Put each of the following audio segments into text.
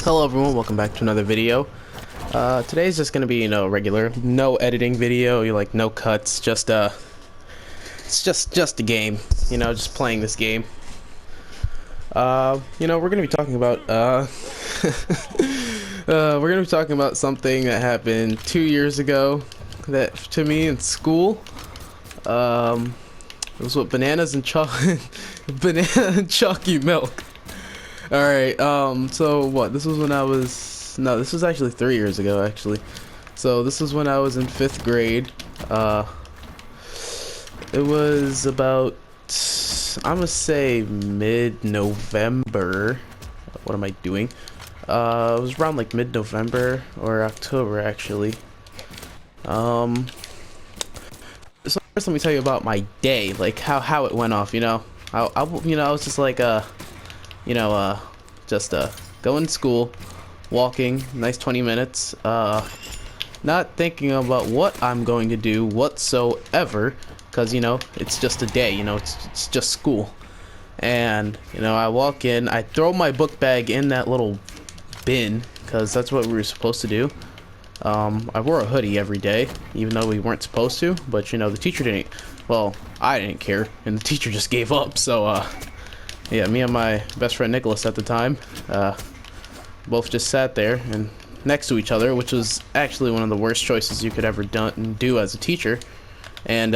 Hello everyone, welcome back to another video. Today's just gonna be, regular, no editing video, no cuts, it's just a game, just playing this game. We're gonna be talking about, we're gonna be talking about something that happened 2 years ago, that, to me, in school. It was what, bananas and banana and chalky milk. Alright, so what, this was when I was, no, this was actually 3 years ago, actually. So this was when I was in 5th grade. It was about, I'm gonna say mid-November. What am I doing? It was around like mid-November or October, actually. So first let me tell you about my day, like how it went off, I was just like, going to school, walking, nice 20 minutes, not thinking about what I'm going to do whatsoever, because, it's just a day, it's just school. And, I walk in, I throw my book bag in that little bin, because that's what we were supposed to do. I wore a hoodie every day, even though we weren't supposed to, but, the teacher didn't, well, I didn't care, and the teacher just gave up, so, yeah, me and my best friend Nicholas at the time, both just sat there and next to each other, which was actually one of the worst choices you could ever do as a teacher. And,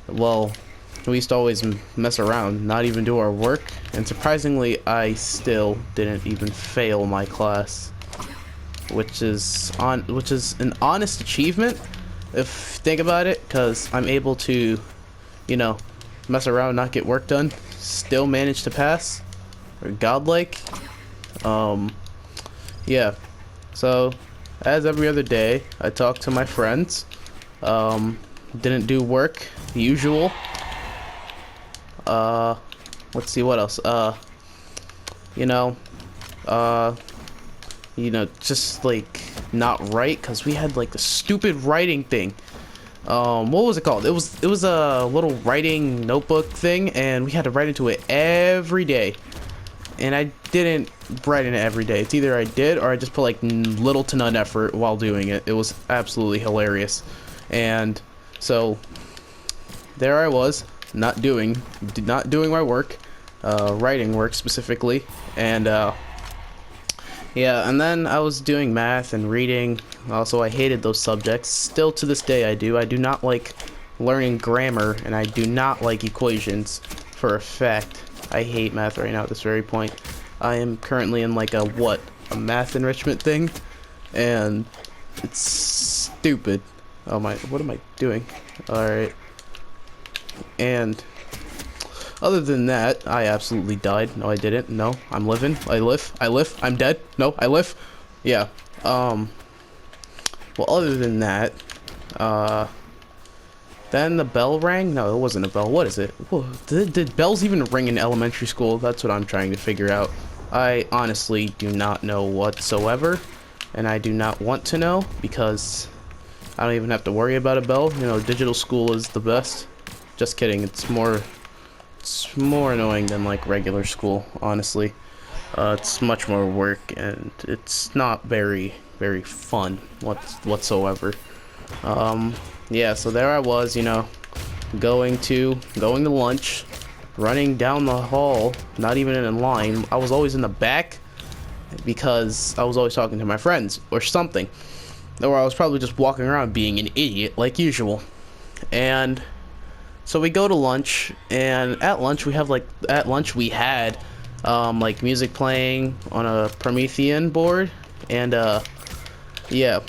well, we used to always mess around, not even do our work, and surprisingly, I still didn't even fail my class, which is an honest achievement, if you think about it, because I'm able to, mess around, not get work done, still manage to pass, or godlike. Yeah, so as every other day I talked to my friends, didn't do work, the usual. Let's see what else. Just like not write, because we had like the stupid writing thing. What was it called? It was a little writing notebook thing, and we had to write into it every day. And I didn't write in it every day. It's either I did or I just put like little to none effort while doing it. It was absolutely hilarious. And so there I was, not doing my work, writing work specifically, and yeah, and then I was doing math and reading. Also, I hated those subjects. Still to this day I do. I do not like learning grammar, and I do not like equations for a fact. I hate math right now at this very point. I am currently in like a math enrichment thing, and it's stupid. Oh my, what am I doing? Alright. And other than that, I absolutely died. No, I didn't. No, I'm living. I live. I'm dead. No, I live. Yeah. Well, other than that, then the bell rang. No, it wasn't a bell. What is it? Whoa, did bells even ring in elementary school? That's what I'm trying to figure out. I honestly do not know whatsoever, and I do not want to know, because I don't even have to worry about a bell. Digital school is the best. Just kidding. It's more annoying than like regular school, honestly. It's much more work, and it's not very fun whatsoever. Yeah, so there I was, going to lunch, running down the hall, not even in a line. I was always in the back because I was always talking to my friends or something, or I was probably just walking around being an idiot like usual. And so we go to lunch, and at lunch we had like music playing on a Promethean board, and yeah,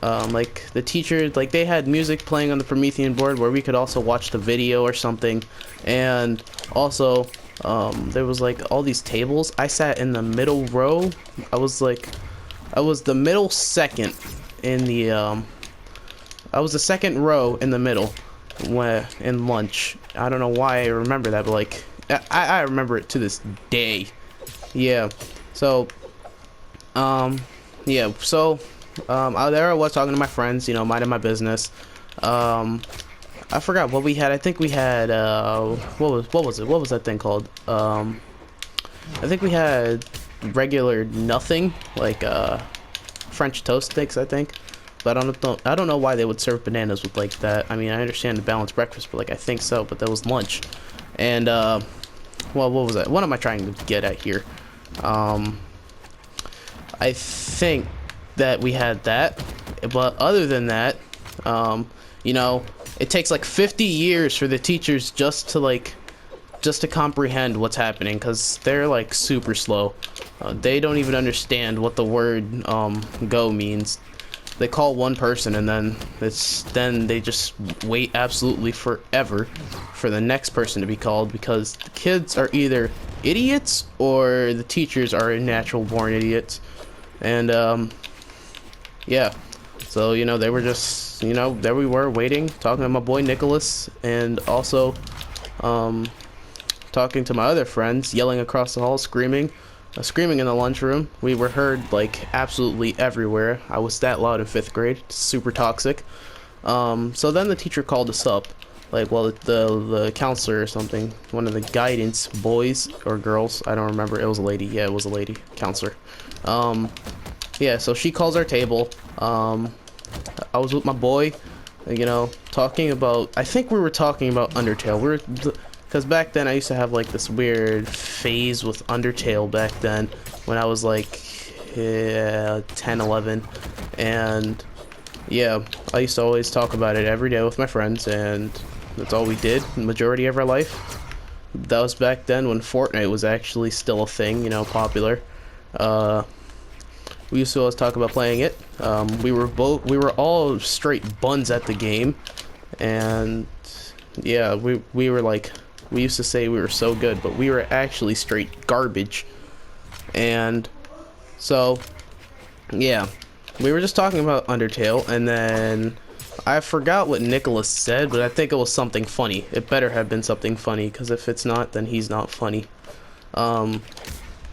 like the teacher, like they had music playing on the Promethean board where we could also watch the video or something. And also there was like all these tables. I sat in the middle row. I was the middle second in the I was the second row in the middle in lunch. I don't know why I remember that, but like I remember it to this day. Yeah. So yeah, so there I was talking to my friends, minding my business. I forgot what we had. I think we had what was it? What was that thing called? I think we had regular nothing, like French toast sticks, I think. But I don't know why they would serve bananas with like that. I mean, I understand the balanced breakfast, but like I think so. But that was lunch, and well, what was that? What am I trying to get at here? I think that we had that, but other than that, you know, it takes like 50 years for the teachers just to comprehend what's happening, because they're like super slow. They don't even understand what the word go means. They call one person and then they just wait absolutely forever for the next person to be called, because the kids are either idiots or the teachers are natural born idiots. And yeah, so you know, they were just, you know, there we were waiting, talking to my boy Nicholas, and also talking to my other friends, yelling across the hall, screaming in the lunchroom. We were heard like absolutely everywhere. I was that loud in 5th grade. Super toxic. So then the teacher called us up, like, well, the counselor or something, one of the guidance boys or girls, I don't remember. It was a lady. Yeah, it was a lady counselor. Yeah, so she calls our table. I was with my boy, you know, talking about, I think we were talking about Undertale. Because back then I used to have like this weird phase with Undertale back then when I was like 10, 11. And yeah, I used to always talk about it every day with my friends, and that's all we did the majority of our life. That was back then when Fortnite was actually still a thing, you know, popular. We used to always talk about playing it. We were all straight buns at the game, and yeah, we were like, we used to say we were so good, but we were actually straight garbage. And so yeah, we were just talking about Undertale, and then I forgot what Nicholas said, but I think it was something funny. It better have been something funny, because if it's not, then he's not funny.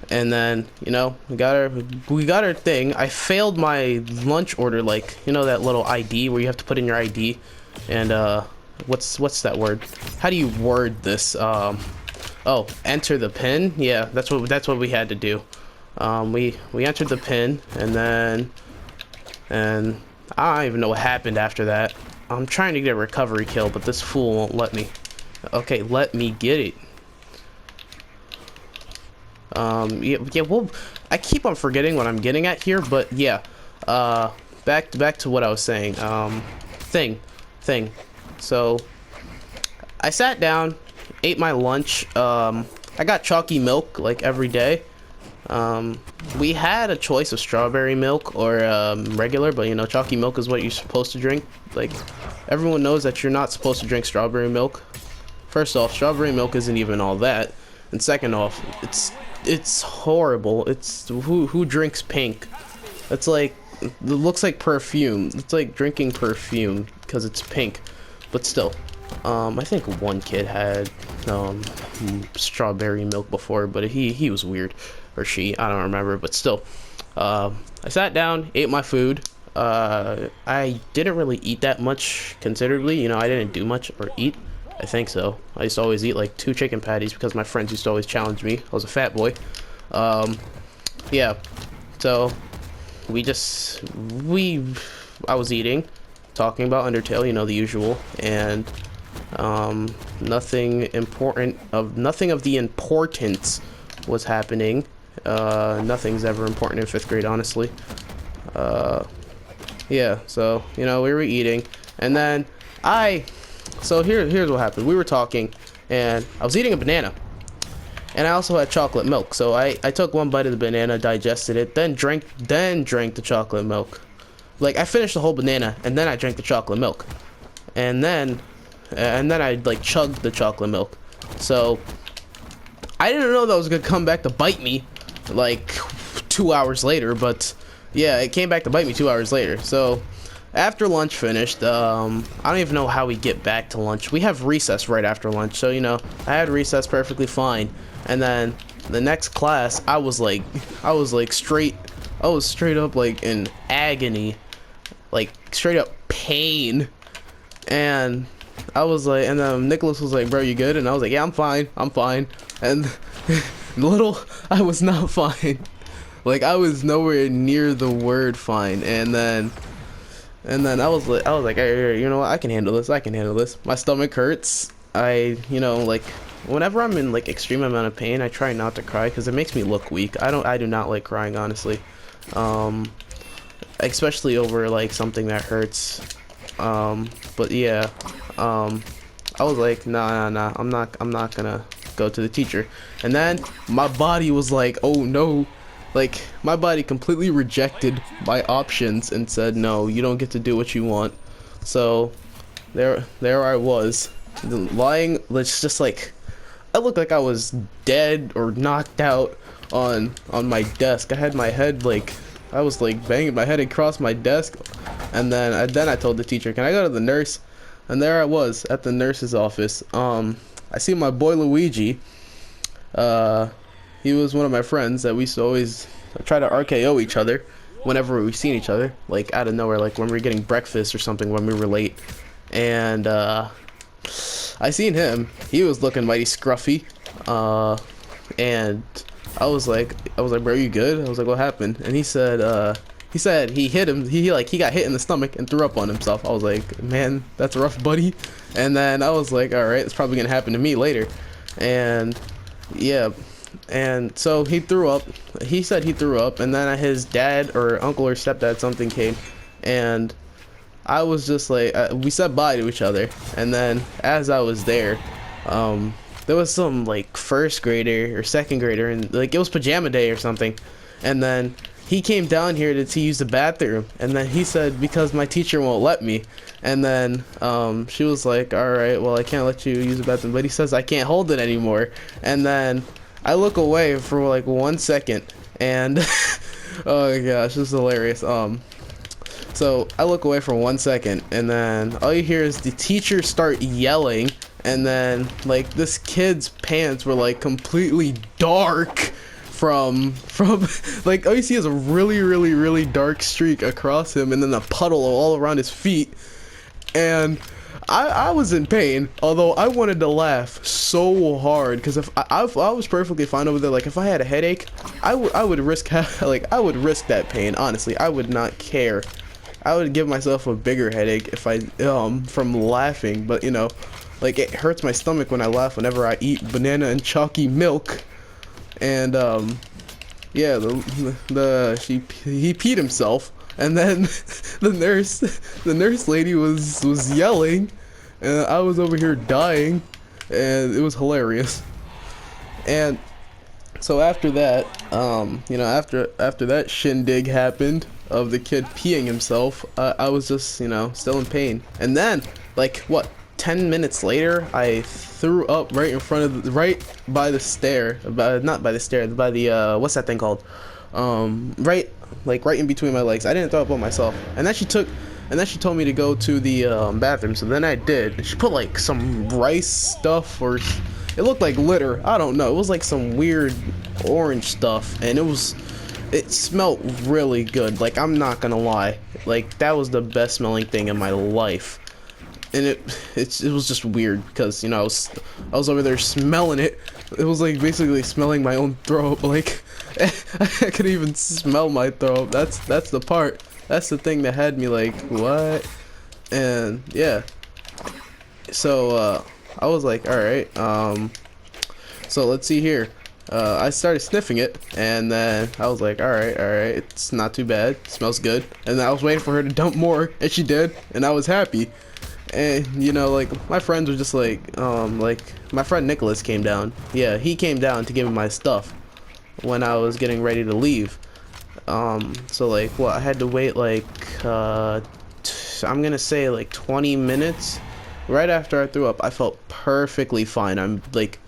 And then, you know, we got our thing. I failed my lunch order, like, you know, that little ID where you have to put in your ID, and what's that word? How do you word this? Oh, enter the pin. Yeah, that's what we had to do. We entered the pin, and I don't even know what happened after that. I'm trying to get a recovery kill, but this fool won't let me. Okay, let me get it. Yeah, well, I keep on forgetting what I'm getting at here, but yeah, back to what I was saying. Thing. So, I sat down, ate my lunch. I got chalky milk like every day. We had a choice of strawberry milk or regular, but you know, chalky milk is what you're supposed to drink. Like, everyone knows that you're not supposed to drink strawberry milk. First off, strawberry milk isn't even all that, and second off, it's horrible. It's who drinks pink? It's like, it looks like perfume. It's like drinking perfume because it's pink. But still, I think one kid had strawberry milk before, but he was weird, or she, I don't remember. But still, I sat down, ate my food. I didn't really eat that much considerably. You know, I didn't do much or eat. I think so. I used to always eat like 2 chicken patties because my friends used to always challenge me. I was a fat boy. Yeah. So I was eating, talking about Undertale, you know, the usual, and nothing of the importance was happening. Nothing's ever important in 5th grade, honestly. Yeah, so, you know, we were eating, and then so here's what happened. We were talking, and I was eating a banana, and I also had chocolate milk. So I took one bite of the banana, digested it, then drank the chocolate milk. Like, I finished the whole banana, and then I drank the chocolate milk, and then I like chugged the chocolate milk. So I didn't know that was gonna come back to bite me like 2 hours later, but yeah, it came back to bite me 2 hours later. So after lunch finished, I don't even know how we get back to lunch. We have recess right after lunch, so you know, I had recess perfectly fine. And then the next class, I was straight up like in agony, like straight up pain. And I was like, and then Nicholas was like, "Bro, you good?" And I was like, "Yeah, I'm fine. And little, I was not fine. Like I was nowhere near the word fine, and then I was like, hey, you know what? I can handle this. I can handle this. My stomach hurts. You know, like whenever I'm in like extreme amount of pain, I try not to cry because it makes me look weak. I do not like crying, honestly. Um, Especially over like something that hurts. But yeah, I was like, nah, I'm not gonna go to the teacher. And then my body was like, oh no, like my body completely rejected my options and said, no, you don't get to do what you want. So there I was, lying. Let's just like, I looked like I was dead or knocked out on my desk. I had my head like, I was like banging my head across my desk, and then I told the teacher, "Can I go to the nurse?" And there I was at the nurse's office. I see my boy Luigi. He was one of my friends that we used to always try to RKO each other whenever we seen each other, like out of nowhere, like when we were getting breakfast or something when we were late. And I seen him. He was looking mighty scruffy. And I was like, bro, you good? I was like, what happened? And he said he hit him. He got hit in the stomach and threw up on himself. I was like, man, that's rough, buddy. And then I was like, all right, it's probably gonna happen to me later. And yeah, and so he threw up. He said he threw up, and then his dad or uncle or stepdad something came, and I was just like, we said bye to each other. And then as I was there, there was some like first grader or second grader, and like it was pajama day or something, and then he came down here to use the bathroom, and then he said, because my teacher won't let me. And then she was like, all right, well, I can't let you use the bathroom, but he says I can't hold it anymore. And then I look away for like 1 second, and oh my gosh, this is hilarious. So I look away for 1 second, and then all you hear is the teacher start yelling. And then like this kid's pants were like completely dark from like all you see is a really dark streak across him, and then a puddle all around his feet. And I was in pain, although I wanted to laugh so hard, because if I was perfectly fine over there. Like if I had a headache, I would risk I would risk that pain. Honestly, I would not care. I would give myself a bigger headache if I from laughing. But you know, like it hurts my stomach when I laugh whenever I eat banana and chalky milk. And yeah, he peed himself, and then the nurse lady was yelling, and I was over here dying, and it was hilarious. And so after that, you know, after that shindig happened of the kid peeing himself, I was just, you know, still in pain. And then like what, 10 minutes later, I threw up right in front of right by the stair, not by the stair, by the what's that thing called, right in between my legs. I didn't throw up on myself. And then she told me to go to the bathroom, so then I did. And she put like some rice stuff, or it looked like litter, I don't know, it was like some weird orange stuff, and it smelled really good. Like I'm not gonna lie, like that was the best smelling thing in my life. And it was just weird because, you know, I was over there smelling it. It was like basically smelling my own throat. Like I could even smell my throat. That's the part. That's the thing that had me like, what? And yeah. So I was like, all right. So let's see here. I started sniffing it, and then I was like, all right, it's not too bad. It smells good. And then I was waiting for her to dump more, and she did, and I was happy. And you know, like my friends were just like my friend Nicholas came down. Yeah, he came down to give me my stuff when I was getting ready to leave. So like what, I had to wait like I'm gonna say like 20 minutes. Right after I threw up, I felt perfectly fine. I'm like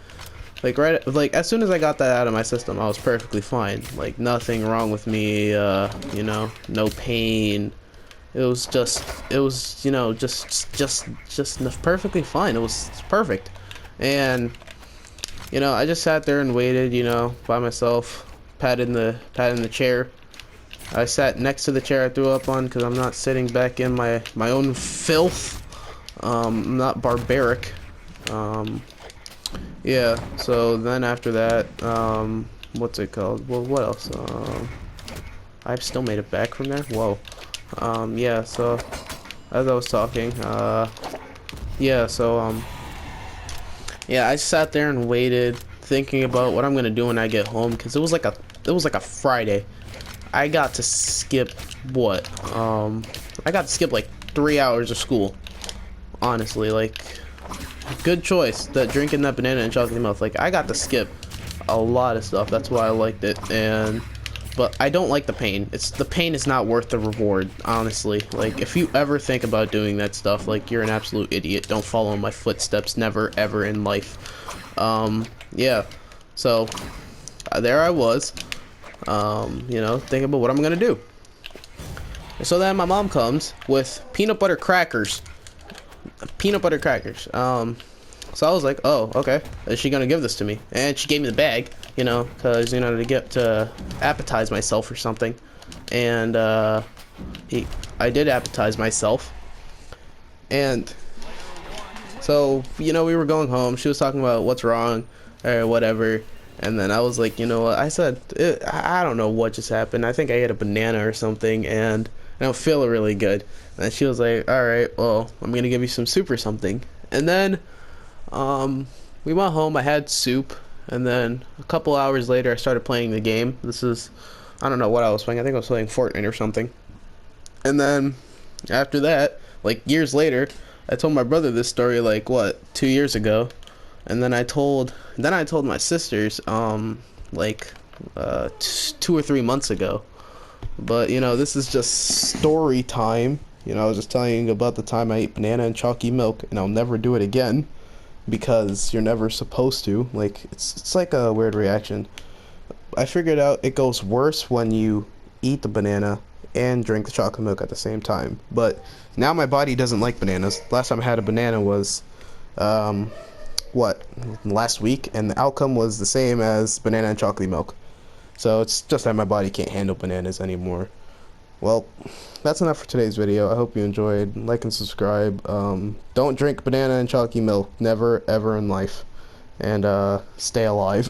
as soon as I got that out of my system, I was perfectly fine. Like nothing wrong with me. You know, no pain. It was you know, just perfectly fine. It was perfect. And you know, I just sat there and waited, you know, by myself, patting the chair. I sat next to the chair I threw up on because I'm not sitting back in my own filth. I'm not barbaric. Yeah, so then after that, what's it called? Well, what else? I've still made it back from there. Whoa. Yeah, so as I was talking, yeah, so yeah, I sat there and waited, thinking about what I'm gonna do when I get home, because it was like a Friday. I got to skip what? I got to skip like 3 hours of school. Honestly, like, good choice that drinking that banana and chocolate milk. Like, I got to skip a lot of stuff. That's why I liked it. But I don't like the pain. The pain is not worth the reward, honestly. Like, if you ever think about doing that stuff, like, you're an absolute idiot. Don't follow in my footsteps, never ever in life. Yeah. So there I was, you know, thinking about what I'm gonna do. So then my mom comes with peanut butter crackers. So I was like, oh, okay, is she gonna give this to me? And she gave me the bag, you know, because, you know, to appetize myself or something. And I did appetize myself. And so, you know, we were going home. She was talking about what's wrong or whatever. And then I was like, you know what? I said, I don't know what just happened. I think I ate a banana or something, and I don't feel really good. And she was like, all right, well, I'm gonna give you some soup or something. And then we went home. I had soup, and then a couple hours later, I started playing the game. I don't know what I was playing. I think I was playing Fortnite or something. And then after that, like years later, I told my brother this story, like, what, 2 years ago. And then I told my sisters, like, 2 or 3 months ago. But, you know, this is just story time. You know, I was just telling you about the time I ate banana and chalky milk, and I'll never do it again, because you're never supposed to. Like, it's like a weird reaction. I figured out it goes worse when you eat the banana and drink the chocolate milk at the same time. But now my body doesn't like bananas. Last time I had a banana was, last week, and the outcome was the same as banana and chocolate milk. So it's just that my body can't handle bananas anymore. Well, that's enough for today's video. I hope you enjoyed. Like and subscribe. Don't drink banana and chalky milk. Never, ever in life. And stay alive.